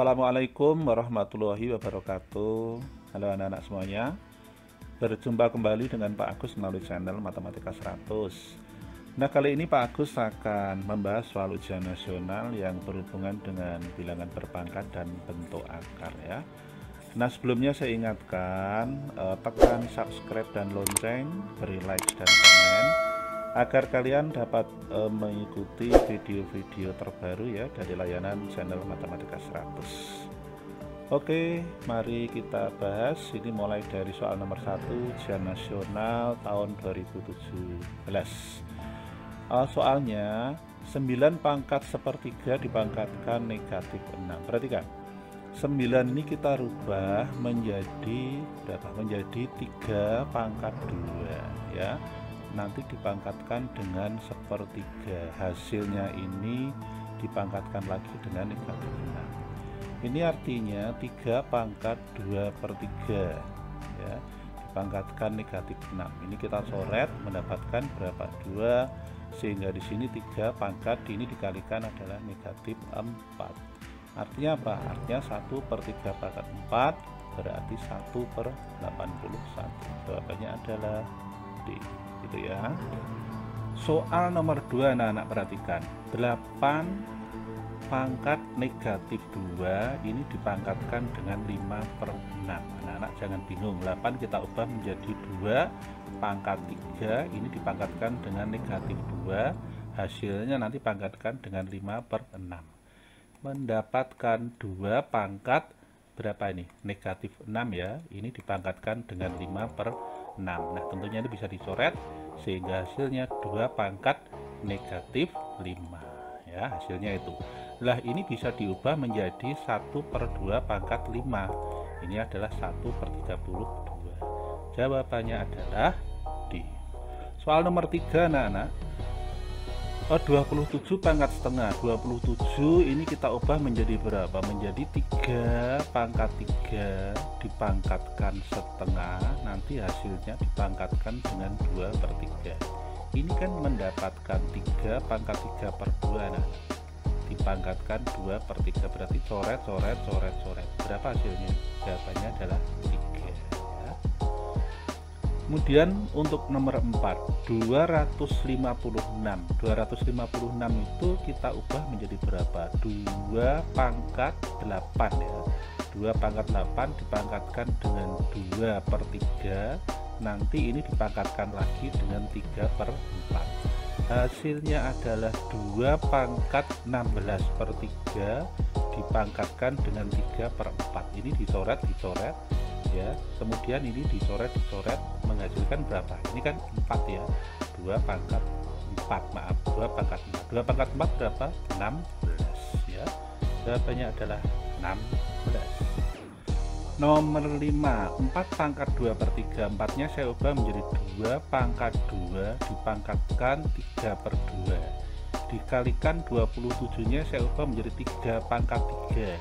Assalamualaikum warahmatullahi wabarakatuh. Halo anak-anak semuanya. Berjumpa kembali dengan Pak Agus melalui channel Matematika 100. Nah, kali ini Pak Agus akan membahas soal ujian nasional yang berhubungan dengan bilangan berpangkat dan bentuk akar ya. Nah, sebelumnya saya ingatkan tekan subscribe dan lonceng, beri like dan komen agar kalian dapat mengikuti video-video terbaru ya dari layanan channel Matematika 100. Oke, mari kita bahas. Ini mulai dari soal nomor 1 ujian nasional tahun 2017. Soalnya 9 pangkat sepertiga dipangkatkan negatif 6. Perhatikan, 9 ini kita rubah menjadi berapa? Menjadi 3 pangkat 2 ya. Nanti dipangkatkan dengan sepertiga, hasilnya ini dipangkatkan lagi dengan negatif 6. Ini artinya 3 pangkat 2/3 ya, dipangkatkan negatif 6. Ini kita coret mendapatkan berapa? 2, sehingga di sini 3 pangkat ini dikalikan adalah negatif 4. Artinya apa? Artinya 1/3 pangkat 4 berarti 1/81. Jawabannya adalah D. Gitu ya. Soal nomor 2, anak-anak perhatikan, 8 pangkat negatif 2 ini dipangkatkan dengan 5/6. Anak-anak jangan bingung, 8 kita ubah menjadi 2 pangkat 3 ini dipangkatkan dengan negatif 2, hasilnya nanti pangkatkan dengan 5/6. Mendapatkan 2 pangkat berapa ini? Negatif 6 ya, ini dipangkatkan dengan 5/6. Nah, tentunya ini bisa dicoret sehingga hasilnya 2 pangkat negatif 5 ya, hasilnya itu. Lah, ini bisa diubah menjadi 1/2 pangkat 5. Ini adalah 1/32. Jawabannya adalah D. Soal nomor 3, anak-anak. 27 pangkat setengah. 27 ini kita ubah menjadi berapa? Menjadi 3 pangkat 3 dipangkatkan setengah, nanti hasilnya dipangkatkan dengan 2/3. Ini kan mendapatkan 3 pangkat 3/2. Nah, dipangkatkan 2/3 berarti coret. Berapa hasilnya? Jawabannya adalah 3 ya. Kemudian untuk nomor 4, 256. 256 itu kita ubah menjadi berapa? 2 pangkat 8 ya. 2 pangkat 8 dipangkatkan dengan 2/3. Nanti ini dipangkatkan lagi dengan 3/4. Hasilnya adalah 2 pangkat 16/3 dipangkatkan dengan 3/4. Ini dicoret ya, kemudian ini dicoret menghasilkan berapa? Ini kan 4 ya, 2 pangkat 4, maaf, 2 pangkat 4. 2 pangkat 4 berapa? 16 ya. Jawabannya adalah 16. Nomor 5, 4 pangkat 2/3. 4 nya saya ubah menjadi 2 pangkat 2 dipangkatkan 3/2 dikalikan 27 nya saya ubah menjadi 3 pangkat 3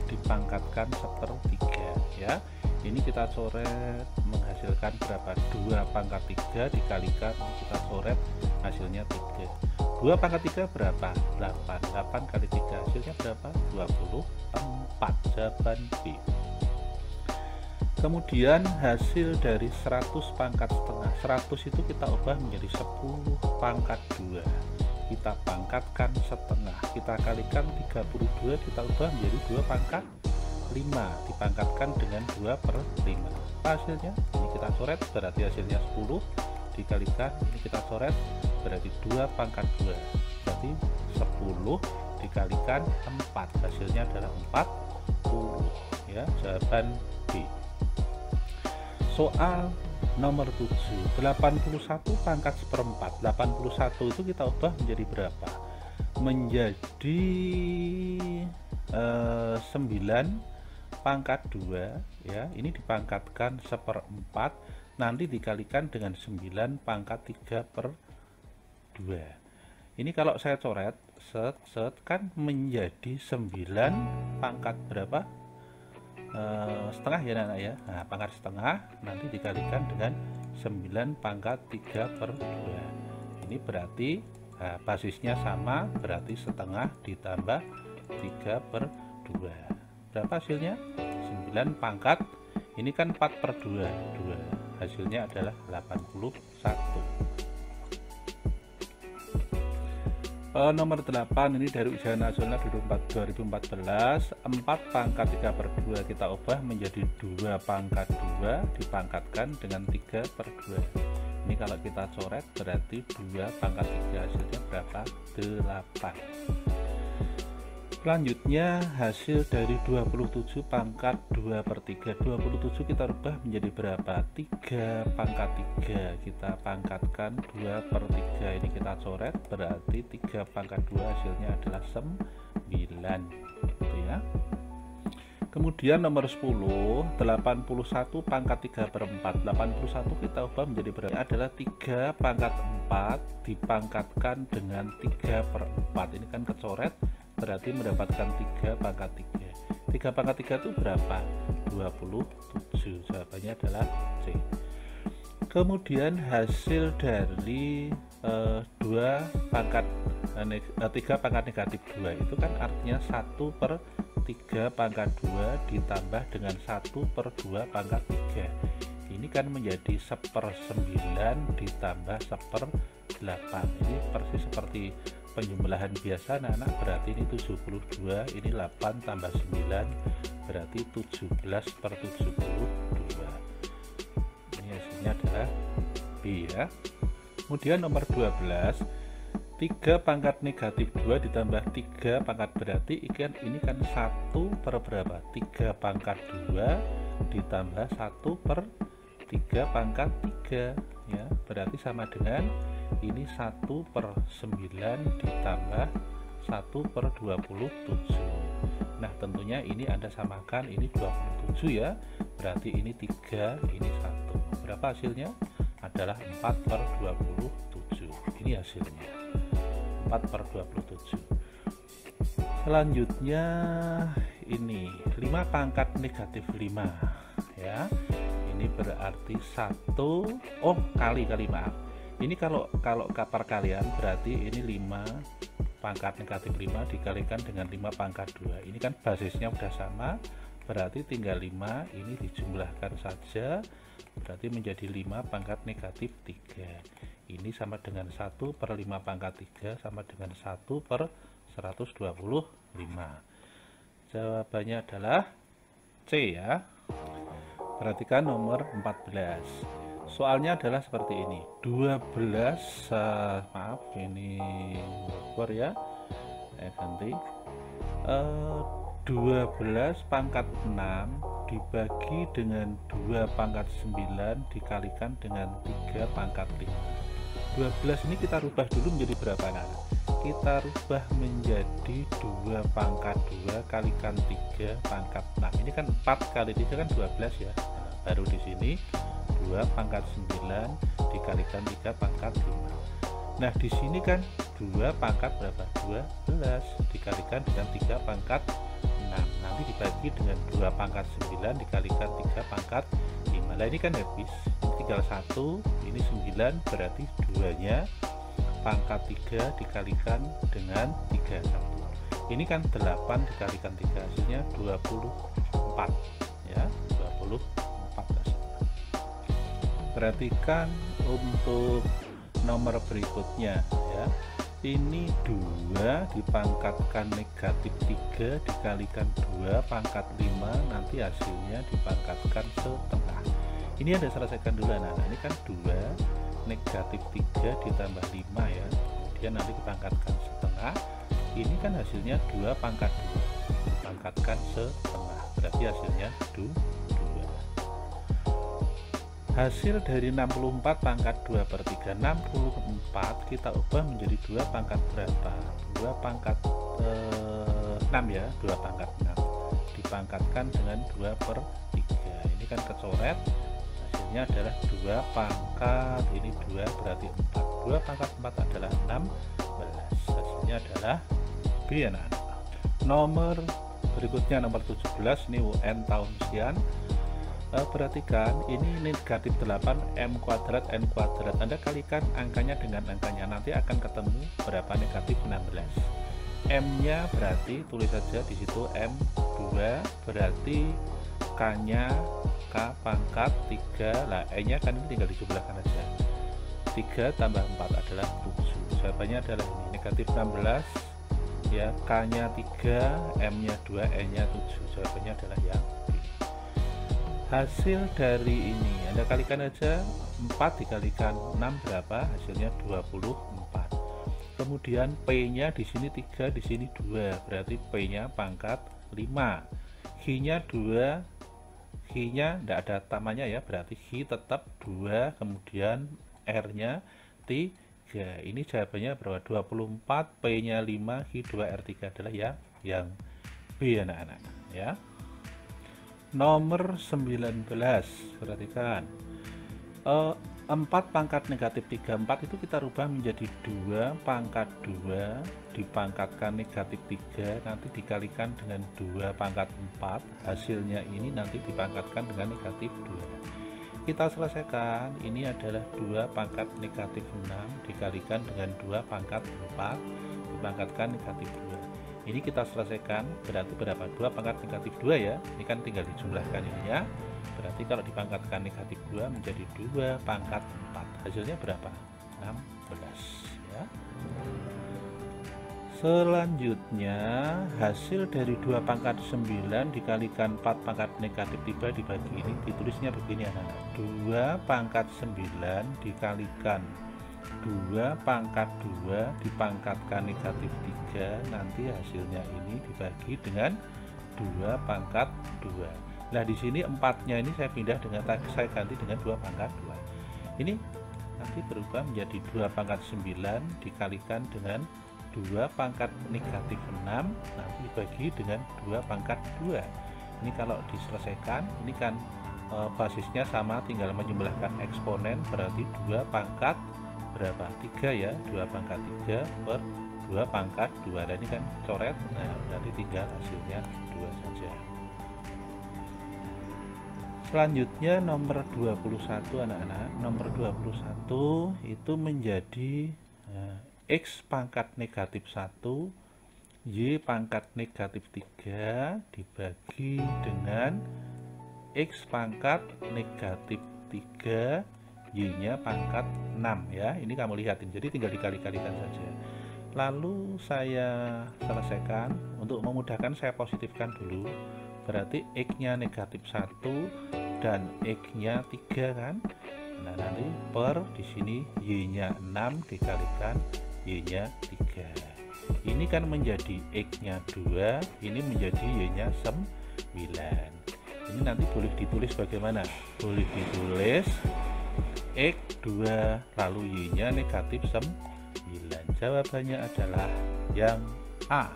dipangkatkan 1/3 ya. Ini kita coret menghasilkan berapa? 2 pangkat 3 dikalikan, kita coret hasilnya 3. 2 pangkat 3 berapa? 8. 8 kali 3 hasilnya berapa? 24. Jawaban B. Kemudian hasil dari 100 pangkat setengah. 100 itu kita ubah menjadi 10 pangkat 2. Kita pangkatkan setengah, kita kalikan 32, kita ubah menjadi 2 pangkat 5 dipangkatkan dengan 2/5. Hasilnya ini kita coret berarti hasilnya 10 dikalikan ini kita coret berarti 2 pangkat 2 berarti 10 dikalikan 4 hasilnya adalah 40 ya. Jawaban B. Soal nomor 7, 81 pangkat 1/4. 81 itu kita ubah menjadi berapa? Menjadi 9 pangkat 2 ya, ini dipangkatkan 1/4, nanti dikalikan dengan 9 pangkat 3/2. Ini kalau saya coret kan menjadi 9 pangkat berapa? Setengah ya anak ya. Nah, pangkat setengah nanti dikalikan dengan 9 pangkat 3/2. Ini berarti basisnya sama, berarti setengah ditambah 3/2. Berapa hasilnya? 9 pangkat, ini kan 4 per 2, hasilnya adalah 81. Nomor 8 ini dari ujian nasional 2014, 4 pangkat 3 per 2 kita ubah menjadi 2 pangkat 2 dipangkatkan dengan 3 per 2. Ini kalau kita coret berarti 2 pangkat 3, hasilnya berapa? 8. Selanjutnya hasil dari 27 pangkat 2 per 3. 27 kita rubah menjadi berapa? 3 pangkat 3 kita pangkatkan 2 per 3. Ini kita coret berarti 3 pangkat 2 hasilnya adalah 9, gitu ya. Kemudian nomor 10, 81 pangkat 3 per 4. 81 kita ubah menjadi berapa? Adalah 3 pangkat 4 dipangkatkan dengan 3 per 4. Ini kan kecoret, berarti mendapatkan 3 pangkat 3. 3 pangkat 3 itu berapa? 27. Jawabannya adalah C. Kemudian hasil dari 3 pangkat negatif 2 itu kan artinya 1 per 3 pangkat 2 ditambah dengan 1 per 2 pangkat 3. Ini kan menjadi 1/9 ditambah 1/8. Ini persis seperti penjumlahan biasa anak-anak, berarti ini 72, ini 8 tambah 9 berarti 17 per 72. Ini hasilnya adalah B ya. Kemudian nomor 12, 3 pangkat negatif 2 ditambah 3 pangkat, berarti ini kan 1 per berapa? 3 pangkat 2 ditambah 1 per 3 pangkat 3 ya, berarti sama dengan ini 1 per 9 ditambah 1 per 27. Nah tentunya ini Anda samakan, ini 27 ya, berarti ini 3, ini 1. Berapa hasilnya? Adalah 4 per 27. Ini hasilnya 4 per 27. Selanjutnya ini 5 pangkat negatif 5 ya. Ini berarti 1 kali maaf. Ini kalau perkalian berarti ini 5 pangkat negatif 5 dikalikan dengan 5 pangkat 2. Ini kan basisnya udah sama, berarti tinggal 5 ini dijumlahkan saja, berarti menjadi 5 pangkat negatif 3. Ini sama dengan 1 per 5 pangkat 3 sama dengan 1 per 125. Jawabannya adalah C ya. Perhatikan nomor 14. Soalnya adalah seperti ini. 12 maaf ini bogor ya. Ganti. 12 pangkat 6 dibagi dengan 2 pangkat 9 dikalikan dengan 3 pangkat 5. 12 ini kita rubah dulu menjadi berapa anak? Kita rubah menjadi 2 pangkat 2 kalikan 3 pangkat 6. Ini kan 4 kali 3 kan 12 ya. Nah, baru di sini 2 pangkat 9 dikalikan 3 pangkat 5. Nah di sini kan 2 pangkat berapa? 12 dikalikan dengan 3 pangkat 6. Nanti dibagi dengan 2 pangkat 9 dikalikan 3 pangkat 5. Nah ini kan habis, ini tinggal 1, ini 9 berarti 2 nya pangkat 3 dikalikan dengan 31. Ini kan 8 dikalikan 3 hasilnya 24 ya, 24 hasilnya. Perhatikan untuk nomor berikutnya ya. Ini 2 dipangkatkan negatif 3 dikalikan 2 pangkat 5, nanti hasilnya dipangkatkan setengah. Ini Anda selesaikan dulu anak-anak. Ini kan 2 negatif 3 ditambah 5 ya, kemudian nanti dipangkatkan setengah. Ini kan hasilnya 2 pangkat 2 dipangkatkan setengah, berarti hasilnya 2. Hasil dari 64 pangkat 2 per 3. 64 kita ubah menjadi 2 pangkat berapa? 2 pangkat 6 ya, 2 pangkat 6 dipangkatkan dengan 2 per 3. Ini kan kecoret, hasilnya adalah 2 pangkat, ini 2 berarti 4. 2 pangkat 4 adalah 16. Hasilnya adalah B anak-anak. Nomor berikutnya nomor 17, ini UN tahun sekian. Perhatikan ini negatif 8 M kuadrat N kuadrat. Anda kalikan angkanya dengan angkanya, nanti akan ketemu berapa? Negatif 16. M-nya berarti tulis saja di situ M2, berarti K-nya K pangkat 3. Lah E-nya kan ini tinggal dijumlahkan aja. 3 tambah 4 adalah 7. Jawabannya adalah ini, negatif 16 ya, K-nya 3, M-nya 2, E-nya 7. Jawabannya adalah yang B. Hasil dari ini Anda kalikan aja, 4 dikalikan 6 berapa? Hasilnya 24. Kemudian P-nya di sini 3, di sini 2, berarti P-nya pangkat 5. H-nya 2, H-nya tidak ada tamanya ya, berarti H tetap 2, kemudian R-nya 3. Ini jawabannya berapa? 24, P-nya 5, H 2, R 3 adalah yang B anak-anak ya. Nomor 19, perhatikan. 4 pangkat negatif 34 itu kita rubah menjadi 2 pangkat 2 dipangkatkan negatif 3, nanti dikalikan dengan 2 pangkat 4, hasilnya ini nanti dipangkatkan dengan negatif 2. Kita selesaikan, ini adalah 2 pangkat negatif 6 dikalikan dengan 2 pangkat 4 dipangkatkan negatif 2. Ini kita selesaikan, berarti berapa? 2 pangkat negatif 2 ya, ini kan tinggal dijumlahkan ini ya. Berarti kalau dipangkatkan negatif 2 menjadi 2 pangkat 4, hasilnya berapa? 16 ya. Selanjutnya hasil dari 2 pangkat 9 dikalikan 4 pangkat negatif 3 dibagi ini, ditulisnya begini anak-anak, 2 pangkat 9 dikalikan 2 pangkat 2 dipangkatkan negatif 3, nanti hasilnya ini dibagi dengan 2 pangkat 2. Nah di sini 4-nya ini saya pindah dengan saya ganti dengan 2 pangkat 2. Ini nanti berubah menjadi 2 pangkat 9 dikalikan dengan 2 pangkat negatif 6, nanti dibagi dengan 2 pangkat 2. Ini kalau diselesaikan, ini kan basisnya sama, tinggal menjumlahkan eksponen, berarti 2 pangkat berapa? 3 ya, 2 pangkat 3 per 2 pangkat 2. Dan ini kan coret, nah berarti tinggal hasilnya 2 saja. Selanjutnya nomor 21 anak-anak. Nomor 21 itu menjadi X pangkat negatif 1 Y pangkat negatif 3 dibagi dengan X pangkat negatif 3 Y nya pangkat 6 ya. Ini kamu lihatin, jadi tinggal dikali-kalikan saja. Lalu saya selesaikan. Untuk memudahkan saya positifkan dulu, berarti X nya negatif 1 dan X nya 3 kan. Nah nanti per di sini Y nya 6 dikalikan Y nya 3. Ini kan menjadi X nya 2, ini menjadi Y nya 9. Ini nanti boleh ditulis bagaimana? Boleh ditulis X 2 lalu Y nya negatif 9. Jawabannya adalah yang A.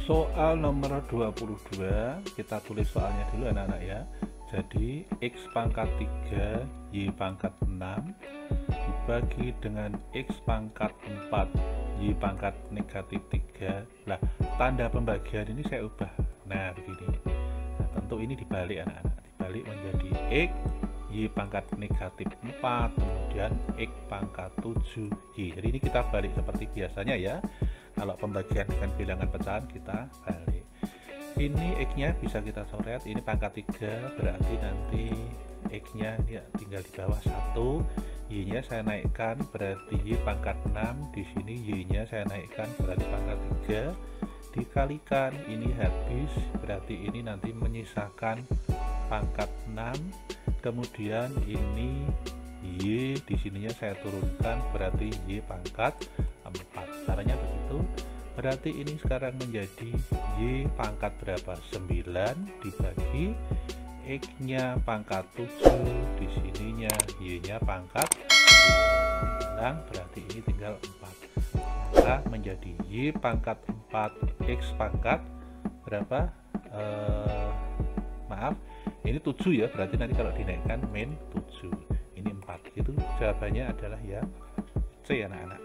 Soal nomor 22, kita tulis soalnya dulu anak-anak ya. Jadi X pangkat 3 Y pangkat 6 dibagi dengan X pangkat 4 Y pangkat negatif 3. Lah tanda pembagian ini saya ubah, nah begini. Nah, tentu ini dibalik anak-anak, dibalik menjadi X Y pangkat negatif 4 kemudian X pangkat 7 Y. Jadi ini kita balik seperti biasanya ya. Kalau pembagian dengan bilangan pecahan kita balik. Ini X nya bisa kita coret, ini pangkat 3, berarti nanti X nya ya tinggal di bawah 1, Y nya saya naikkan, berarti Y pangkat 6, di sini Y nya saya naikkan, berarti pangkat 3, dikalikan ini habis, berarti ini nanti menyisakan pangkat 6, kemudian ini Y di sininya saya turunkan, berarti Y pangkat 4. Caranya begitu. Berarti ini sekarang menjadi Y pangkat berapa? 9 dibagi X nya pangkat 7, di sininya Y nya pangkat 9, berarti ini tinggal 4. Maka menjadi Y pangkat 4 X pangkat berapa? Maaf, ini 7 ya, berarti nanti kalau dinaikkan min 7. Ini 4. Itu jawabannya adalah yang C anak-anak.